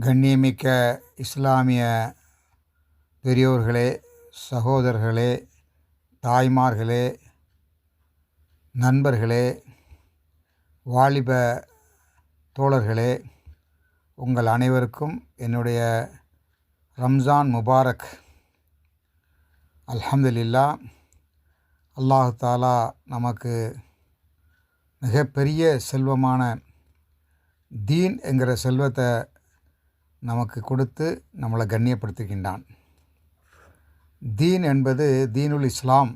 கண்ணியமிக்க இஸ்லாமிய பெரியோர்களே, சகோதரர்களே, தாய்மார்களே, நண்பர்களே, வாலிப தோழர்களே, உங்கள் அனைவருக்கும் என்னுடைய ரம்ஜான் முபாரக். அல்ஹம்துலில்லாஹ். அல்லாஹ் தஆலா நமக்கு மிகப்பெரிய செல்வமான தீன் என்கிற செல்வத்தை நமக்கு கொடுத்து நம்மளை கண்ணியப்படுத்துகின்றான். தீன் என்பது தீனுல் இஸ்லாம்.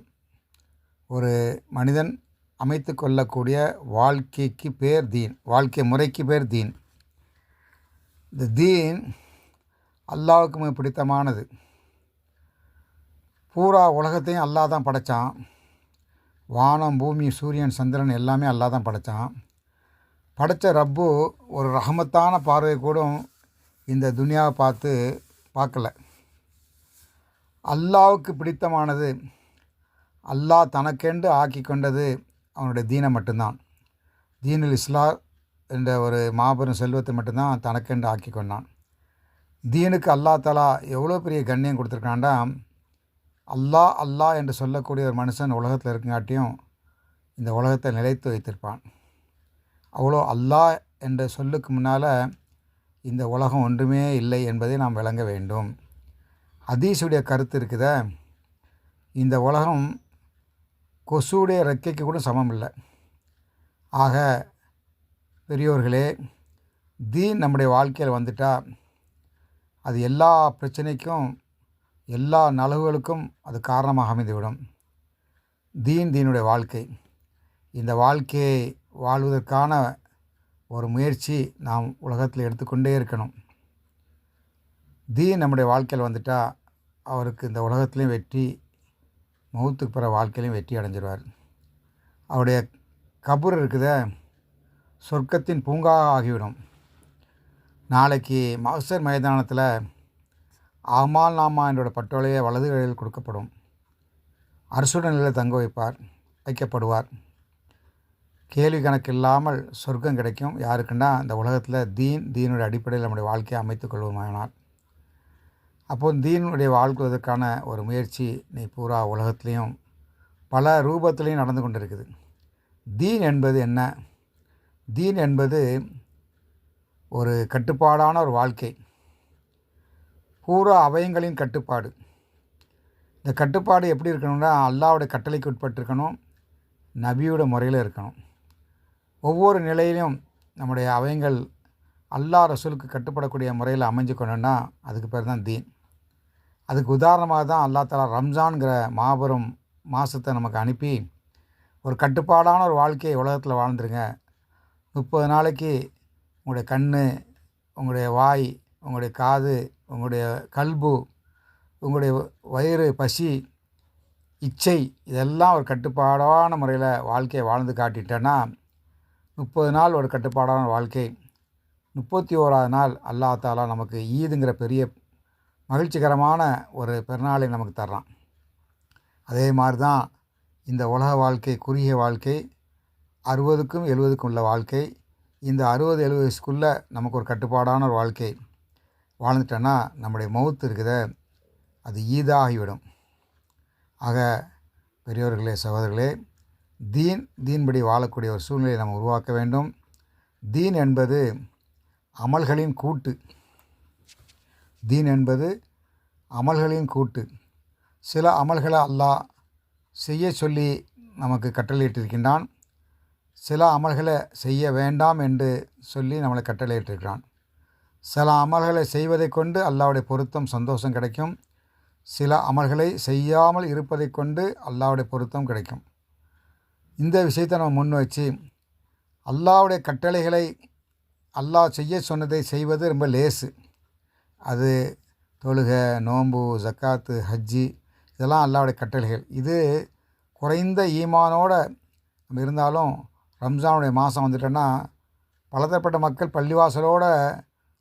ஒரு மனிதன் அமைத்து கொள்ளக்கூடிய வாழ்க்கைக்கு பேர் தீன், வாழ்க்கை முறைக்கு பேர் தீன். இந்த தீன் அல்லாஹ்வுக்கு மிக பிடித்தமானது. பூரா உலகத்தையும் அல்லாஹ் தான் படைத்தான். வானம், பூமி, சூரியன், சந்திரன் எல்லாமே அல்லாஹ் தான் படைத்தான். படைத்த ரப்பு ஒரு ரஹமத்தான பார்வை கூட இந்த துனியாவை பார்க்கல. அல்லாஹ்வுக்கு பிடித்தமானது, அல்லாஹ் தனக்கென்று ஆக்கி கொண்டது அவனுடைய தீனை மட்டும்தான். தீனுல் இஸ்லாம் என்ற ஒரு மாபெரும் செல்வத்தை மட்டும்தான் தனக்கென்று ஆக்கி கொண்டான். தீனுக்கு அல்லாஹ் தஆலா எவ்வளோ பெரிய கண்ணியம் கொடுத்துருக்காண்டா, அல்லாஹ் அல்லாஹ் என்று சொல்லக்கூடிய ஒரு மனுஷன் உலகத்தில் இருக்கங்காட்டியும் இந்த உலகத்தை நிலைத்து வைத்திருப்பான். அவ்வளோ அல்லாஹ் என்ற சொல்லுக்கு முன்னால் இந்த உலகம் ஒன்றுமே இல்லை என்பதை நாம் விளங்க வேண்டும். ஹதீஸுடைய கருத்து இருக்குத, இந்த உலகம் கொசுடைய ரெக்கைக்கு கூட சமம் இல்லை. ஆக பெரியோர்களே, தீன் நம்முடைய வாழ்க்கையில் வந்துட்டால் அது எல்லா பிரச்சனைக்கும், எல்லா நலவுகளுக்கும் அது காரணமாக அமைந்துவிடும். தீனுடைய வாழ்க்கை. இந்த வாழ்க்கையை வாழ்வதற்கான ஒரு முயற்சி நாம் உலகத்தில் எடுத்துக்கொண்டே இருக்கணும். தீன் நம்முடைய வாழ்க்கையில் வந்துட்டால் அவருக்கு இந்த உலகத்துலேயும் வெற்றி, மௌத்துக்கு பிற வாழ்க்கையிலையும் வெற்றி அடைஞ்சிருவார். அவருடைய கபர் இருக்குத, சொர்க்கத்தின் பூங்கா ஆகிவிடும். நாளைக்கு மஹ்ஷர் மைதானத்தில் அமால் நாமா என்னோட பட்டோலையை வலது கையில் கொடுக்கப்படும். அரசுடன் நிலையில் தங்க வைக்கப்படுவார். கேள்வி கணக்கு இல்லாமல் சொர்க்கம் கிடைக்கும். யாருக்குன்னா இந்த உலகத்தில் தீனுடைய அடிப்படையில் நம்முடைய வாழ்க்கையை அமைத்துக் கொள்வோமானால். அப்போது தீனுடைய வாழ்வதற்கான ஒரு முயற்சி நீ பூரா உலகத்துலேயும் பல ரூபத்துலேயும் நடந்து கொண்டு இருக்குது. தீன் என்பது என்ன? தீன் என்பது ஒரு கட்டுப்பாடான ஒரு வாழ்க்கை, பூரா அவயங்களின் கட்டுப்பாடு. இந்த கட்டுப்பாடு எப்படி இருக்கணும்னா, அல்லாஹ்வுடைய கட்டளைக்கு உட்பட்டிருக்கணும், நபியோட முறையில் இருக்கணும். ஒவ்வொரு நிலையிலும் நம்முடைய அவயங்கள் அல்லாஹ் ரசூலுக்கு கட்டுப்படக்கூடிய முறையில் அமைஞ்சுக்கணுன்னா அதுக்கு பேர் தான் தீன். அதுக்கு உதாரணமாக தான் அல்லாஹ் தஆலா ரம்ஜான்கிற மாபெரும் மாதத்தை நமக்கு அனுப்பி, ஒரு கட்டுப்பாடான ஒரு வாழ்க்கையை உலகத்தில் வாழ்ந்துருங்க. 30 நாளைக்கு உங்களுடைய கண், உங்களுடைய வாய், உங்களுடைய காது, உங்களுடைய கல்பு, உங்களுடைய வயிறு, பசி, இச்சை, இதெல்லாம் ஒரு கட்டுப்பாடான முறையில் வாழ்க்கையை வாழ்ந்து காட்டிட்டேன்னா 30 நாள் ஒரு கட்டுப்பாடான வாழ்க்கை. 31ஆவது நாள் அல்லாஹ் தஆலா நமக்கு ஈதுங்கிற பெரிய மகிழ்ச்சிகரமான ஒரு பெருநாளை நமக்கு தர்றான். அதே மாதிரி தான் இந்த உலக வாழ்க்கை, குறுகிய வாழ்க்கை, 60க்கும் 70க்கும் உள்ள வாழ்க்கை. இந்த 60-70 வயசுக்குள்ளே நமக்கு ஒரு கட்டுப்பாடான ஒரு வாழ்க்கை வாழ்ந்துட்டோன்னா நம்முடைய மௌத்து இருக்குத, அது ஈதாகிவிடும். ஆக பெரியோர்களே, சகோதரர்களே, தீன்படி வாழக்கூடிய ஒரு சூழ்நிலையை நம்ம உருவாக்க வேண்டும். தீன் என்பது அமல்களின் கூட்டு. தீன் என்பது அமல்களின் கூட்டு. சில அமல்களை அல்லாஹ் செய்ய சொல்லி நமக்கு கட்டளையிட்டிருக்கின்றான். சில அமல்களை செய்ய வேண்டாம் என்று சொல்லி நம்மளை கட்டளையிட்டிருக்கிறான். சில அமல்களை செய்வதை கொண்டு அல்லாஹ்வுடைய பொருத்தம், சந்தோஷம் கிடைக்கும். சில அமல்களை செய்யாமல் இருப்பதை கொண்டு அல்லாஹ்வுடைய பொருத்தம் கிடைக்கும். இந்த விஷயத்தை நம்ம முன் வச்சு அல்லாஹ்வுடைய கட்டளைகளை, அல்லாஹ் செய்ய சொன்னதை செய்வது ரொம்ப லேசு. அது தொழுகை, நோன்பு, ஜக்காத்து, ஹஜ்ஜி, இதெல்லாம் அல்லாஹ்வுடைய கட்டளைகள். இது குறைந்த ஈமானோடு நம்ம இருந்தாலும் ரம்ஜானுடைய மாதம் வந்துட்டோன்னா பலதரப்பட்ட மக்கள் பள்ளிவாசலோடு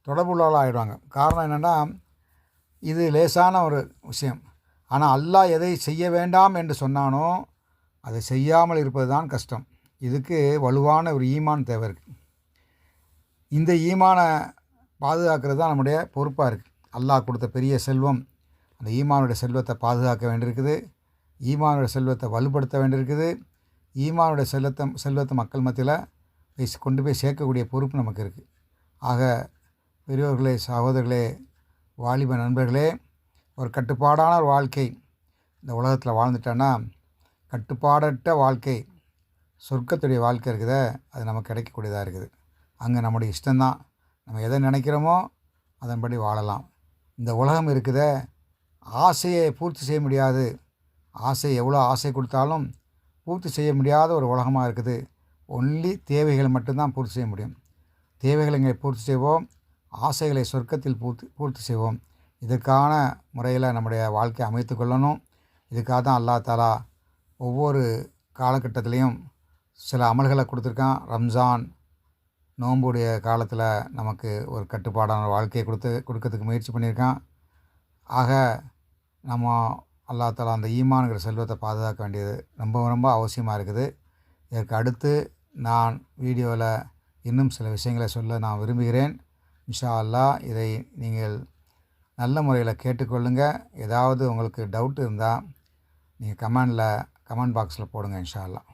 தொடர்பு உள்ளவர்களாக ஆகிடுவாங்க. காரணம் என்னென்னா, இது லேசான ஒரு விஷயம். ஆனால் அல்லாஹ் எதை செய்ய வேண்டாம் என்று சொன்னானோ அதை செய்யாமல் இருப்பது தான் கஷ்டம். இதுக்கு வலுவான ஒரு ஈமான் தேவை இருக்குது. இந்த ஈமானை பாதுகாக்கிறது தான் நம்முடைய பொறுப்பாக இருக்குது. அல்லாஹ் கொடுத்த பெரிய செல்வம், அந்த ஈமானுடைய செல்வத்தை பாதுகாக்க வேண்டியிருக்குது. ஈமானுடைய செல்வத்தை வலுப்படுத்த வேண்டியிருக்குது. ஈமானுடைய செல்வத்தை மக்கள் மத்தியில் கொண்டு போய் சேர்க்கக்கூடிய பொறுப்பு நமக்கு இருக்குது. ஆக பெரியோர்களே, சகோதரர்களே, வாலிப நண்பர்களே, ஒரு கட்டுப்பாடான ஒரு வாழ்க்கை இந்த உலகத்தில் வாழ்ந்துட்டோன்னா, கட்டுப்பாடற்ற வாழ்க்கை, சொர்க்கத்துடைய வாழ்க்கை இருக்குதே, அது நமக்கு கிடைக்கக்கூடியதாக இருக்குது. அங்கே நம்முடைய இஷ்டம்தான். நம்ம எதை நினைக்கிறோமோ அதன்படி வாழலாம். இந்த உலகம் இருக்குதே, ஆசையை பூர்த்தி செய்ய முடியாது. எவ்வளோ ஆசை கொடுத்தாலும் பூர்த்தி செய்ய முடியாத ஒரு உலகமாக இருக்குது. ஒன்லி தேவைகளை மட்டும்தான் பூர்த்தி செய்ய முடியும். தேவைகளை இங்கே பூர்த்தி செய்வோம், ஆசைகளை சொர்க்கத்தில் பூர்த்தி செய்வோம். இதற்கான முறையில் நம்முடைய வாழ்க்கையை அமைத்து கொள்ளணும். இதுக்காக தான் அல்லாஹ் தாலா ஒவ்வொரு காலகட்டத்திலையும் சில அமல்களை கொடுத்துருக்கான். ரம்ஜான் நோன்புடைய காலத்தில் நமக்கு ஒரு கட்டுப்பாடான வாழ்க்கையை கொடுக்கறதுக்கு முயற்சி பண்ணியிருக்கான். ஆக நம்ம அல்லாஹ் தாலா அந்த ஈமான்கிற செல்வத்தை பாதுகாக்க வேண்டியது ரொம்ப ரொம்ப அவசியமாக இருக்குது. இதற்கு அடுத்து நான் வீடியோவில் இன்னும் சில விஷயங்களை சொல்ல நான் விரும்புகிறேன். இன்ஷா அல்லாஹ் இதை நீங்கள் நல்ல முறையில் கேட்டுக்கொள்ளுங்கள். ஏதாவது உங்களுக்கு டவுட் இருந்தால் நீங்கள் கமெண்ட் பாக்ஸில் போடுங்க இன்ஷா அல்லாஹ்.